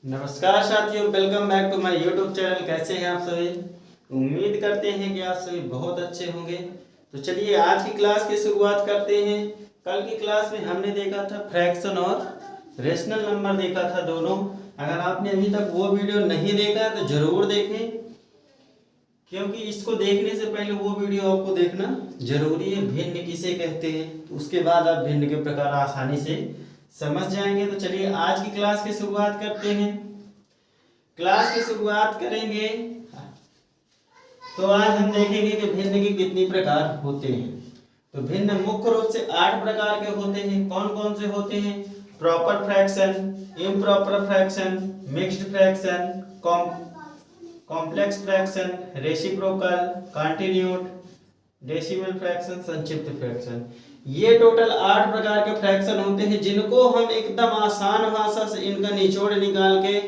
नमस्कार साथियों, welcome back to my YouTube channel. कैसे हैं आप सभी? उम्मीद करते हैं कि आप सभी बहुत अच्छे होंगे। तो चलिए आज की क्लास की शुरुआत करते हैं। कल की क्लास में हमने देखा था फ्रैक्शन और रेशनल नंबर देखा था दोनों। अगर आपने अभी तक वो वीडियो नहीं देखा है तो जरूर देखें, क्योंकि इसको देखने से पहले वो वीडियो आपको देखना जरूरी है। भिन्न किसे कहते हैं, तो उसके बाद आप भिन्न के प्रकार आसानी से समझ जाएंगे। तो चलिए आज की क्लास की शुरुआत करते हैं। क्लास की शुरुआत करेंगे तो आज हम देखेंगे कि भिन्न के कितनी प्रकार होते हैं। तो भिन्न मुख्य रूप से 8 प्रकार के होते हैं। कौन कौन से होते हैं? Proper fraction, improper fraction, mixed fraction, complex fraction, reciprocal, continued, decimal fraction, संक्षिप्त फ्रैक्शन। ये टोटल 8 प्रकार के फ्रैक्शन होते हैं, जिनको हम एकदम आसान भाषा से इनका निचोड़ निकाल के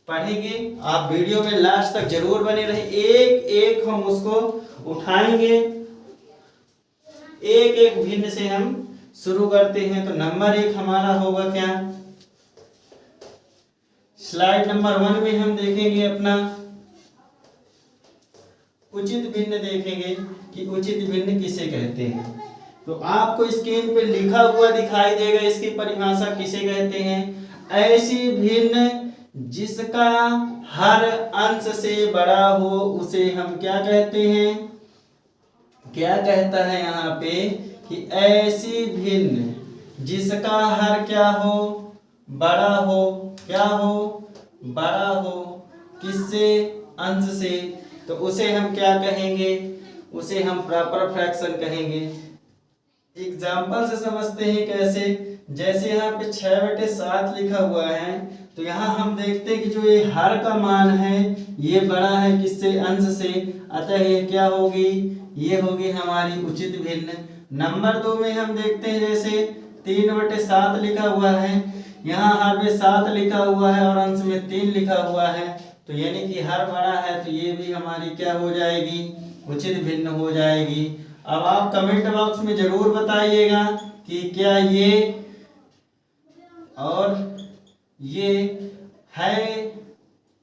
पढ़ेंगे। आप वीडियो में लास्ट तक जरूर बने रहे। एक एक हम उसको उठाएंगे, एक एक भिन्न से हम शुरू करते हैं। तो नंबर 1 हमारा होगा क्या? स्लाइड नंबर 1 में हम देखेंगे अपना उचित भिन्न। देखेंगे कि उचित भिन्न किसे कहते हैं। तो आपको स्क्रीन पे लिखा हुआ दिखाई देगा, इसकी परिभाषा किसे कहते हैं? ऐसी भिन्न जिसका हर अंश से बड़ा हो उसे हम क्या कहते हैं? क्या कहता है यहाँ पे कि ऐसी भिन्न जिसका हर क्या हो? बड़ा हो। क्या हो? बड़ा हो। किससे? अंश से। तो उसे हम क्या कहेंगे? उसे हम प्रॉपर फ्रैक्शन कहेंगे। एग्जाम्पल से समझते हैं कैसे। जैसे यहाँ पे 6/7 लिखा हुआ है, तो यहाँ हम देखते हैं कि जो ये हर का मान है ये बड़ा है किससे? अंश से। अतः ये क्या होगी? ये होगी हमारी उचित भिन्न। नंबर 2 में हम देखते हैं जैसे 3/7 लिखा हुआ है, यहाँ हर में 7 लिखा हुआ है और अंश में 3 लिखा हुआ है, तो यानी कि हर बड़ा है, तो ये भी हमारी क्या हो जाएगी? उचित भिन्न हो जाएगी। अब आप कमेंट बॉक्स में जरूर बताइएगा कि क्या ये और ये है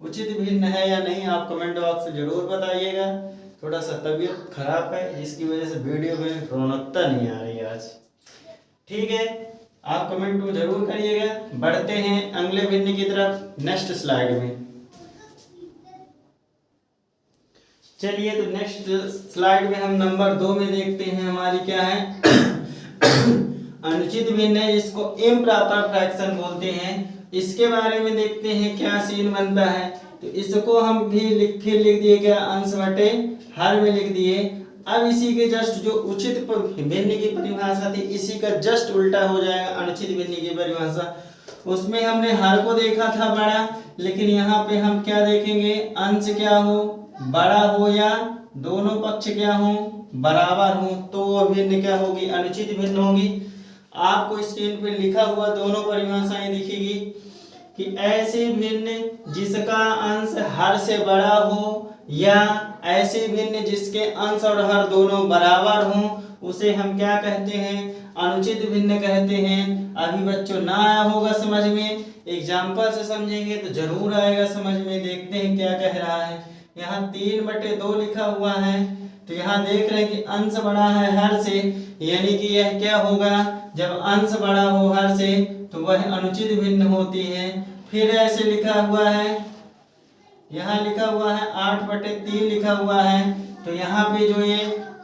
उचित भिन्न है या नहीं। आप कमेंट बॉक्स में जरूर बताइएगा। थोड़ा सा तबीयत खराब है, जिसकी वजह से वीडियो में रौनकता नहीं आ रही आज। ठीक है, आप कमेंट में जरूर करिएगा। बढ़ते हैं अगले भिन्न की तरफ नेक्स्ट स्लाइड में। चलिए, तो नेक्स्ट स्लाइड में हम नंबर 2 में देखते हैं हमारी क्या है? अनुचित भिन्न है, जिसको इम्प्रॉपर फ्रैक्शन बोलते हैं। इसके बारे में देखते हैं क्या सीन बनता है। तो इसको हम भी फिर लिख दिए क्या? अंश बटे हर में लिख दिए। अब इसी के जस्ट जो उचित भिन्न की परिभाषा थी, इसी का जस्ट उल्टा हो जाएगा अनुचित भिन्न की परिभाषा। उसमें हमने हर को देखा था बड़ा, लेकिन यहाँ पे हम क्या देखेंगे? अंश क्या हो? बड़ा हो, या दोनों पक्ष क्या हो? बराबर हो, तो वो भिन्न क्या होगी? अनुचित भिन्न होगी। आपको स्क्रीन पे लिखा हुआ दोनों परिभाषाएं दिखेगी कि ऐसे भिन्न जिसका अंश हर से बड़ा हो, या ऐसे भिन्न जिसके अंश और हर दोनों बराबर हों, उसे हम क्या कहते हैं? अनुचित भिन्न कहते हैं। अभी बच्चों ना आया होगा समझ में, एग्जाम्पल से समझेंगे तो जरूर आएगा समझ में। देखते हैं क्या कह रहा है। यहाँ 3/2 लिखा हुआ है, तो यहाँ देख रहे हैं कि अंश बड़ा है हर से, यानी कि यह क्या होगा? जब अंश बड़ा हो हर से तो वह अनुचित भिन्न होती है। फिर ऐसे लिखा हुआ है, यहाँ लिखा हुआ है 8/3 लिखा हुआ है, तो यहाँ पे जो ये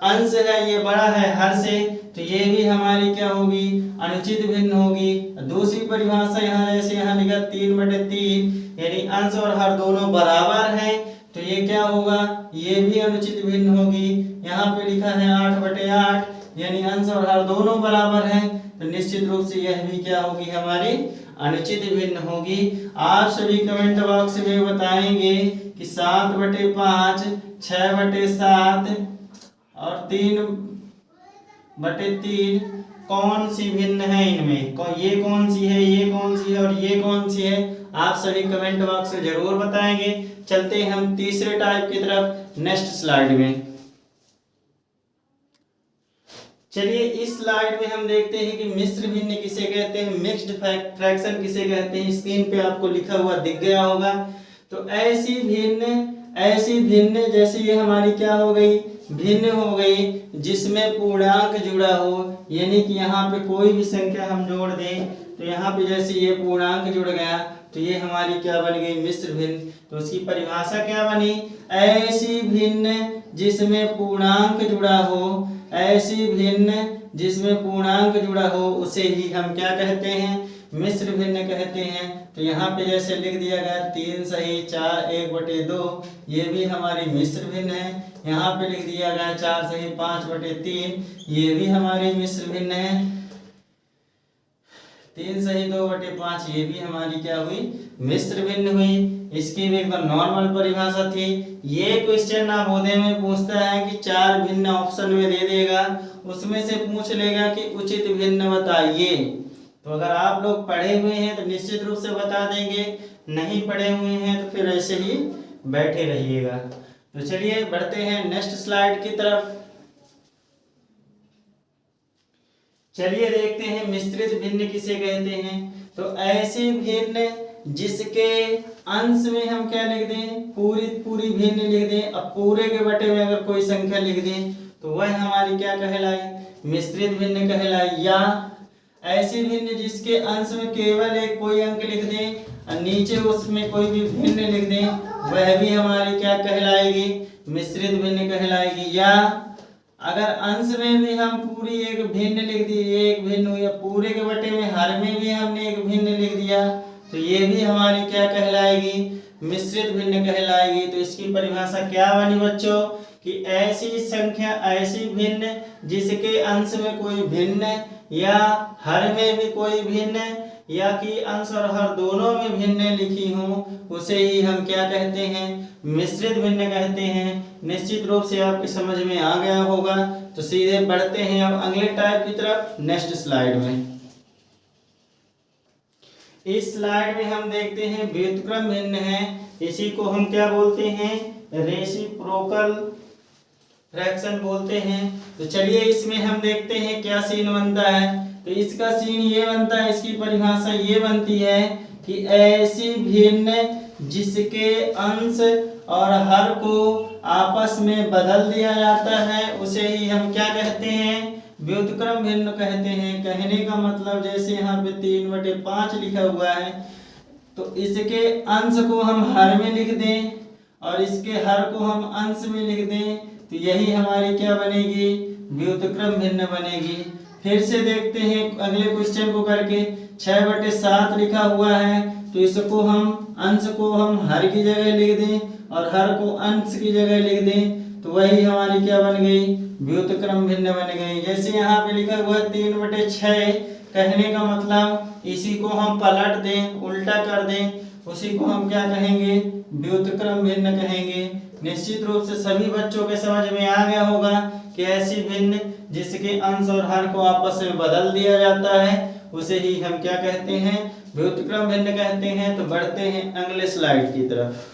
अंश है ये बड़ा है हर से, तो ये भी हमारी क्या होगी? अनुचित भिन्न होगी। दूसरी परिभाषा यहाँ जैसे यहाँ लिखा 3/3, यानी अंश और हर दोनों बराबर हैं, तो ये क्या होगा? ये भी अनुचित भिन्न होगी। यहाँ पे लिखा है 8/8, यानी अंश और हर दोनों बराबर हैं, तो निश्चित रूप से यह भी क्या होगी? हमारी अनुचित भिन्न होगी। आप सभी कमेंट बॉक्स में बताएंगे कि 7/5, 6/7 और 3/3 कौन सी भिन्न है इनमें? ये कौन सी है, ये कौन सी है और ये कौन सी है? आप सभी कमेंट बॉक्स में जरूर बताएंगे। चलते हैं हम तीसरे टाइप की तरफ नेक्स्ट स्लाइड में। चलिए इस स्लाइड में हम देखते हैं कि मिश्र भिन्न किसे कहते हैं, मिक्स्ड फ्रैक्शन किसे कहते हैं। स्क्रीन पे आपको लिखा हुआ दिख गया होगा। तो ऐसी भिन्न जैसे ये हमारी क्या हो गई, भिन्न हो गई जिसमें पूर्णांक जुड़ा हो, यानी कि यहाँ पे कोई भी संख्या हम जोड़ दें तो यहाँ पे जैसे ये पूर्णांक जुड़ गया तो ये हमारी क्या बन गई, मिश्र भिन्न। तो उसकी परिभाषा क्या बनी, ऐसी भिन्न जिसमें पूर्णांक जुड़ा हो, ऐसी भिन्न जिसमें पूर्णांक जुड़ा हो उसे ही हम क्या कहते हैं, मिश्र भिन्न कहते हैं। तो यहाँ पे जैसे लिख दिया गया 3 सही 4 1/2, ये भी हमारी मिश्र भिन्न है। यहाँ पे लिख दिया गया 4 सही 5/3, ये भी हमारी मिश्र भिन्न है। 3 सही 2/5, ये भी हमारी क्या हुई, मिश्र भिन्न हुई। इसकी भी एकदम नॉर्मल परिभाषा थी। ये क्वेश्चन नवोदय में पूछता है कि 4 भिन्न ऑप्शन में दे देगा, उसमें से पूछ लेगा कि उचित भिन्न बताइए। तो अगर आप लोग पढ़े हुए हैं तो निश्चित रूप से बता देंगे, नहीं पढ़े हुए हैं तो फिर ऐसे ही बैठे रहिएगा। तो चलिए बढ़ते हैं नेक्स्ट स्लाइड की तरफ। चलिए देखते हैं मिश्रित भिन्न किसे कहते हैं। तो ऐसी भिन्न जिसके अंश में हम क्या लिख दें, पूरी भिन्न लिख दें। अब पूरे के बटे में अगर कोई संख्या लिख दें तो वह हमारी क्या कहलाई, मिश्रित भिन्न कहलाई। या ऐसी भिन्न जिसके अंश में केवल एक कोई अंक लिख दें और नीचे उसमें कोई भी भिन्न लिख दें, वह भी हमारी क्या कहलाएगी, मिश्रित भिन्न कहलाएगी। या अगर अंश में भी हम पूरी एक भिन्न लिख दी, एक भिन्न हुई, पूरे के बटे में हर में भी हमने एक भिन्न लिख दिया तो ये भी हमारी क्या कहलाएगी, मिश्रित भिन्न कहलाएगी। तो इसकी परिभाषा क्या बनी बच्चों कि ऐसी संख्या, ऐसी भिन्न जिसके अंश में कोई भिन्न या हर में भी कोई भिन्न या कि अंश और हर दोनों में भिन्न लिखी हो उसे ही हम क्या कहते हैं, मिश्रित भिन्न कहते हैं। निश्चित रूप से आपकी समझ में आ गया होगा। तो सीधे बढ़ते हैं अब अगले टाइप की तरफ नेक्स्ट स्लाइड में। इस स्लाइड में हम देखते हैं व्युत्क्रम भिन्न है, इसी को हम क्या बोलते हैं, रेसिप्रोकल फ्रैक्शन बोलते हैं। तो चलिए इसमें हम देखते हैं क्या सीन बनता है। तो इसका सीन ये बनता है, इसकी परिभाषा ये बनती है कि ऐसी भिन्न जिसके अंश और हर को आपस में बदल दिया जाता है उसे ही हम क्या कहते हैं, व्युत्क्रम भिन्न कहते हैं। कहने का मतलब जैसे यहाँ पे 3/5 लिखा हुआ है तो इसके अंश को हम हर में लिख दें और इसके हर को हम अंश में लिख दें तो यही हमारी क्या बनेगी, व्युत्क्रम भिन्न बनेगी। फिर से देखते हैं अगले क्वेश्चन को करके। 6/7 लिखा हुआ है तो इसको हम अंश को हम हर की जगह लिख दें और हर को अंश की जगह लिख दें तो वही हमारी क्या बन गई, व्युत्क्रम भिन्न बन गई। जैसे यहाँ पे लिखा हुआ 3/6, कहने का मतलब इसी को हम पलट दें, उल्टा कर दें, उसी को हम क्या कहेंगे, व्युत्क्रम भिन्न कहेंगे। निश्चित रूप से सभी बच्चों के समझ में आ गया होगा कि ऐसी भिन्न जिसके अंश और हर को आपस में बदल दिया जाता है उसे ही हम क्या कहते हैं, व्युत्क्रम भिन्न कहते हैं। तो बढ़ते हैं अगले स्लाइड की तरफ।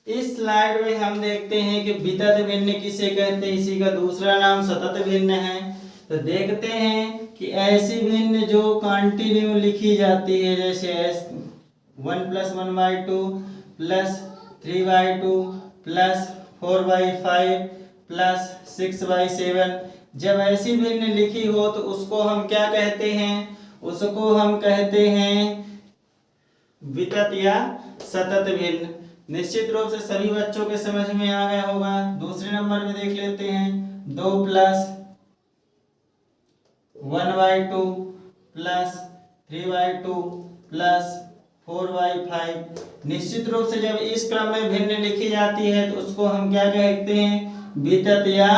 इस स्लाइड में हम देखते हैं कि वितत भिन्न किसे कहते हैं, इसी का दूसरा नाम सतत भिन्न है। तो देखते हैं कि ऐसी भिन्न जो कंटिन्यू लिखी जाती है, जैसे 1 + 1/2 + 3/2 + 4/5 + 6/7, जब ऐसी भिन्न लिखी हो तो उसको हम क्या कहते हैं, उसको हम कहते हैं वितत या सतत भिन्न। निश्चित रूप से सभी बच्चों के समझ में आ गया होगा। दूसरे नंबर में देख लेते हैं 2 + 1/2 + 3/2 + 4/5। निश्चित रूप से जब इस क्रम में भिन्न लिखी जाती है तो उसको हम क्या कहते हैं, वितत या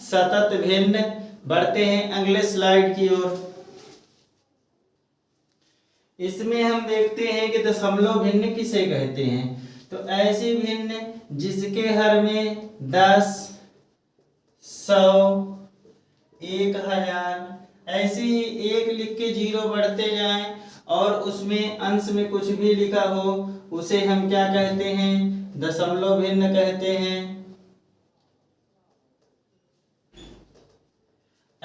सतत भिन्न। बढ़ते हैं अगले स्लाइड की ओर। इसमें हम देखते हैं कि दशमलव भिन्न किसे कहते हैं। तो ऐसी भिन्न जिसके हर में 10, 100, 1000 ऐसे ही एक लिख के 0 बढ़ते जाएं और उसमें अंश में कुछ भी लिखा हो उसे हम क्या कहते हैं, दशमलव भिन्न कहते हैं।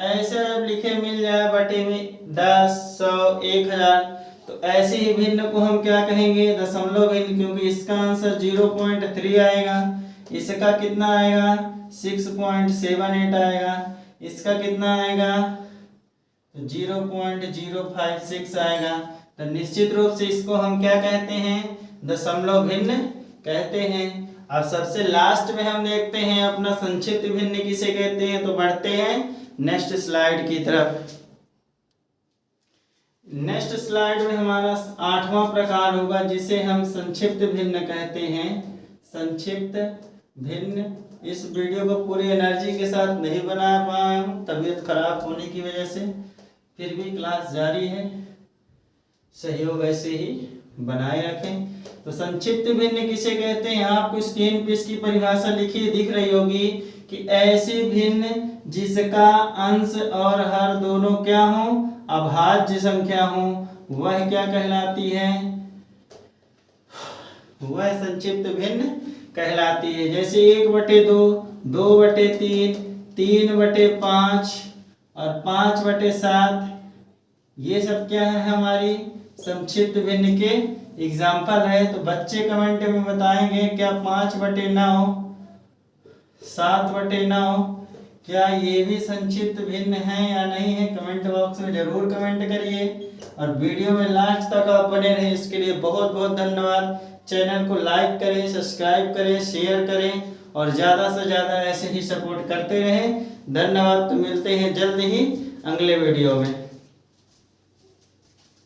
ऐसे अब लिखे मिल जाए बटे में 10, 100, 1000। तो ऐसे ही भिन्न को हम क्या कहेंगे, दशमलव भिन्न, क्योंकि इसका आंसर 0.3 आएगा। इसका कितना आएगा, 6.78 आएगा। इसका कितना आएगा, 0.056 आएगा। तो निश्चित रूप से इसको हम क्या कहते हैं, दशमलव भिन्न कहते हैं। अब सबसे लास्ट में हम देखते हैं अपना संक्षिप्त भिन्न किसे कहते हैं। तो बढ़ते हैं नेक्स्ट स्लाइड की तरफ। नेक्स्ट स्लाइड में हमारा 8वां प्रकार होगा जिसे हम संक्षिप्त भिन्न कहते हैं। संक्षिप्त भिन्न। इस वीडियो को पूरी एनर्जी के साथ नहीं बना पाया हूँ तबीयत खराब होने की वजह से, फिर भी क्लास जारी है, सहयोग ऐसे ही बनाए रखें। तो संक्षिप्त भिन्न किसे कहते हैं, आपको स्क्रीन पे इसकी परिभाषा लिखी दिख रही होगी कि ऐसी भिन्न जिसका अंश और हर दोनों क्या हो, अभाज्य संख्या हो, वह क्या कहलाती है, वह संक्षिप्त भिन्न कहलाती है। जैसे 1/2, 2/3, 3/5 और 5/7, ये सब क्या है, हमारी संक्षिप्त भिन्न के एग्जाम्पल है। तो बच्चे कमेंट में बताएंगे क्या 5/9, 7/9 क्या ये भी संक्षिप्त भिन्न है या नहीं है, कमेंट बॉक्स में जरूर कमेंट करिए। और वीडियो में लास्ट तक आप बने रहें, इसके लिए बहुत बहुत धन्यवाद। चैनल को लाइक करें, सब्सक्राइब करें, शेयर करें और ज़्यादा से ज़्यादा ऐसे ही सपोर्ट करते रहें। धन्यवाद। तो मिलते हैं जल्द ही अगले वीडियो में।